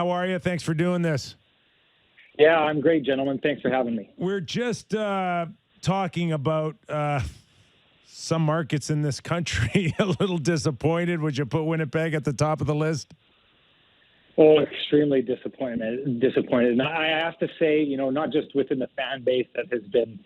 How are you? Thanks for doing this. Yeah, I'm great, gentlemen. Thanks for having me. We're just talking about some markets in this country. A little disappointed. Would you put Winnipeg at the top of the list? Oh, extremely disappointed. And I have to say, not just within the fan base that has been,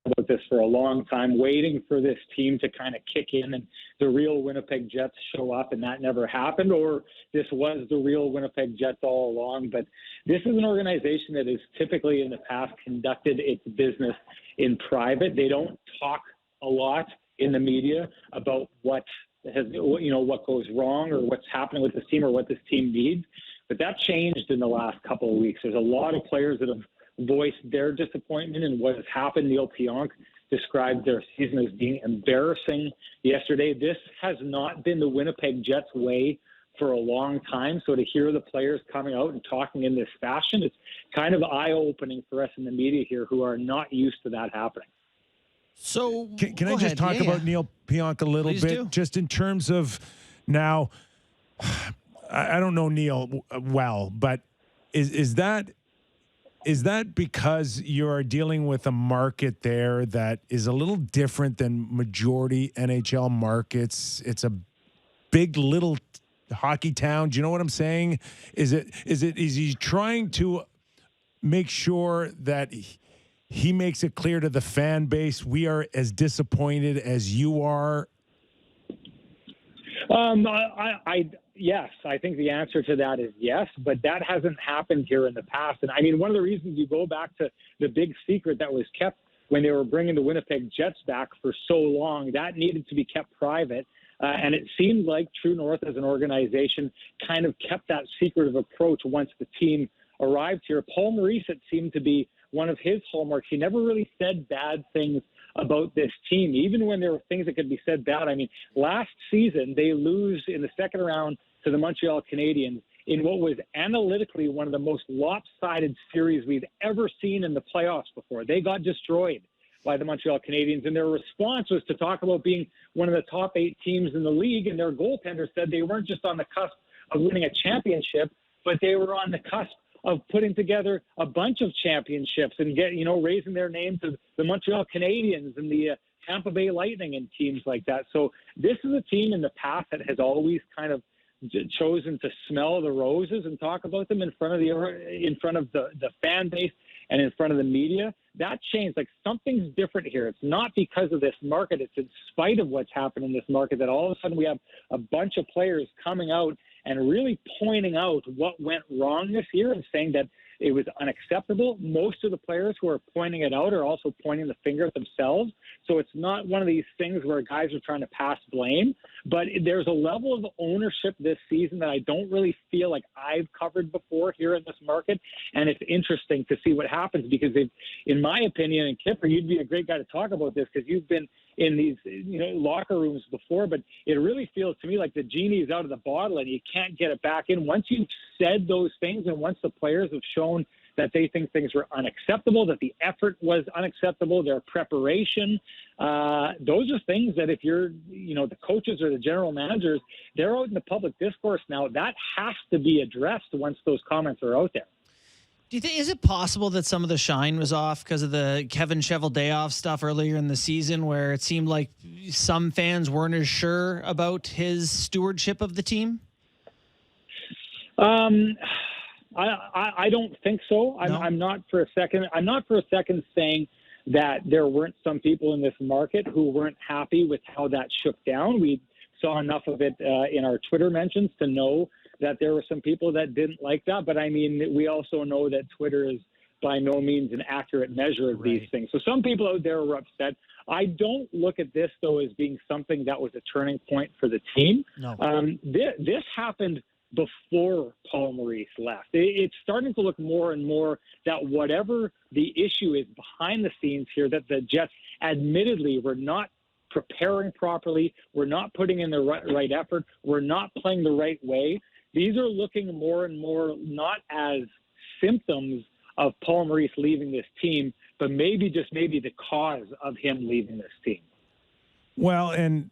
about this for a long time, waiting for this team to kind of kick in and the real Winnipeg Jets show up, and that never happened, or this was the real Winnipeg Jets all along. But this is an organization that has typically in the past conducted its business in private. They don't talk a lot in the media about what goes wrong or what's happening with this team or what this team needs. But that changed in the last couple of weeks. There's a lot of players that have voiced their disappointment in what has happened. Neil Pionk described their season as being embarrassing yesterday. This has not been the Winnipeg Jets way for a long time. So to hear the players coming out and talking in this fashion, it's kind of eye-opening for us in the media here who are not used to that happening. So can I just talk about Neil Pionk a little Please bit? do. Just in terms of now, I don't know Neil well, but is that because you're dealing with a market there that is a little different than majority NHL markets? It's a big little hockey town. Do you know what I'm saying? Is he trying to make sure that he makes it clear to the fan base we are as disappointed as you are? Yes, I think the answer to that is yes, but that hasn't happened here in the past. And I mean, one of the reasons you go back to the big secret that was kept when they were bringing the Winnipeg Jets back for so long, that needed to be kept private. And it seemed like True North as an organization kind of kept that secretive approach once the team arrived here. Paul Maurice, it seemed to be one of his hallmarks. He never really said bad things about this team, even when there were things that could be said bad. I mean, last season, they lose in the second round to the Montreal Canadiens in what was analytically one of the most lopsided series we've ever seen in the playoffs before. They got destroyed by the Montreal Canadiens, and their response was to talk about being one of the top 8 teams in the league, and their goaltender said they weren't just on the cusp of winning a championship, but they were on the cusp of putting together a bunch of championships and raising their name to the Montreal Canadiens and the Tampa Bay Lightning and teams like that. So this is a team in the past that has always kind of chosen to smell the roses and talk about them in front of the fan base and in front of the media. That changed. Like, something's different here. It's not because of this market. It's in spite of what's happened in this market that all of a sudden we have a bunch of players coming out and really pointing out what went wrong this year and saying that it was unacceptable. Most of the players who are pointing it out are also pointing the finger at themselves. So it's not one of these things where guys are trying to pass blame, but there's a level of ownership this season that I don't really feel like I've covered before here in this market. And it's interesting to see what happens because in my opinion, and Kipper, you'd be a great guy to talk about this because you've been in these locker rooms before, but it really feels to me like the genie is out of the bottle and you can't get it back in. Once you've said those things and once the players have shown that they think things were unacceptable, that the effort was unacceptable, their preparation, those are things that if you're, the coaches or the general managers, they're out in the public discourse now. That has to be addressed once those comments are out there. Do you think, is it possible that some of the shine was off because of the Kevin Cheveldayoff stuff earlier in the season where it seemed like some fans weren't as sure about his stewardship of the team? I don't think so. No? I'm not for a second saying that there weren't some people in this market who weren't happy with how that shook down. We saw enough of it in our Twitter mentions to know that there were some people that didn't like that. But I mean, we also know that Twitter is by no means an accurate measure of these things. So some people out there were upset. I don't look at this, though, as being something that was a turning point for the team. No. This happened before Paul Maurice left. It's starting to look more and more that whatever the issue is behind the scenes here, that the Jets admittedly were not preparing properly, we're not putting in the right effort, we're not playing the right way. These are looking more and more not as symptoms of Paul Maurice leaving this team, but maybe the cause of him leaving this team. Well, and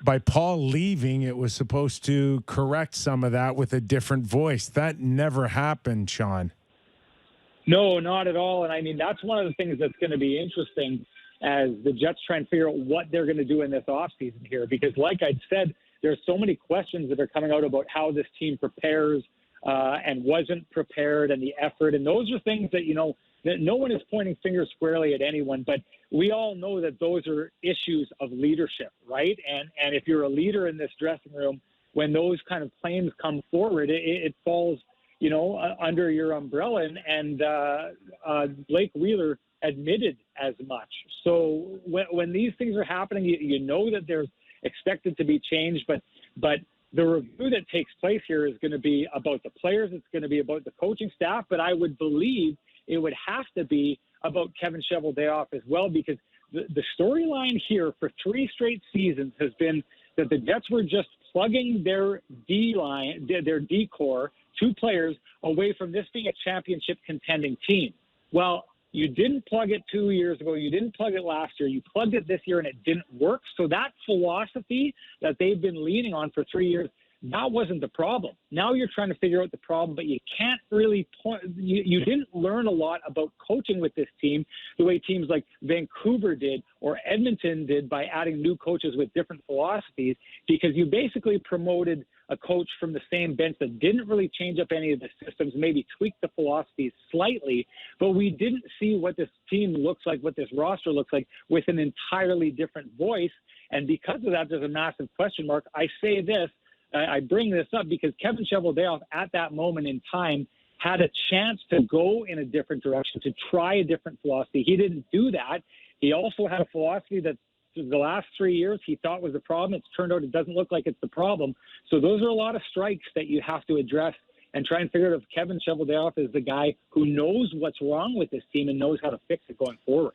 by Paul leaving, it was supposed to correct some of that with a different voice. That never happened, Sean. No, not at all. And I mean, that's one of the things that's going to be interesting as the Jets try and figure out what they're going to do in this offseason here. Because like I said, there's so many questions that are coming out about how this team prepares and wasn't prepared and the effort. And those are things that, that no one is pointing fingers squarely at anyone, but we all know that those are issues of leadership, right? And if you're a leader in this dressing room, when those kind of claims come forward, it falls, under your umbrella. And Blake Wheeler admitted as much. So when these things are happening, you know that there's expected to be change, but the review that takes place here is going to be about the players. It's going to be about the coaching staff, but I would believe it would have to be about Kevin Cheveldayoff as well, because the storyline here for 3 straight seasons has been that the Jets were just plugging their D-line, their D-core, 2 players away from this being a championship contending team. Well, you didn't plug it 2 years ago. You didn't plug it last year. You plugged it this year, and it didn't work. So that philosophy that they've been leaning on for 3 years, that wasn't the problem. Now you're trying to figure out the problem, but you can't really point. You didn't learn a lot about coaching with this team the way teams like Vancouver did or Edmonton did by adding new coaches with different philosophies, because you basically promoted a coach from the same bench that didn't really change up any of the systems, maybe tweak the philosophies slightly, but we didn't see what this team looks like, what this roster looks like with an entirely different voice. And because of that, there's a massive question mark. I say this, I bring this up because Kevin Cheveldayoff at that moment in time had a chance to go in a different direction, to try a different philosophy. He didn't do that. He also had a philosophy that the last 3 years he thought was the problem. It's turned out it doesn't look like it's the problem. So those are a lot of strikes that you have to address and try and figure out if Kevin Cheveldayoff is the guy who knows what's wrong with this team and knows how to fix it going forward.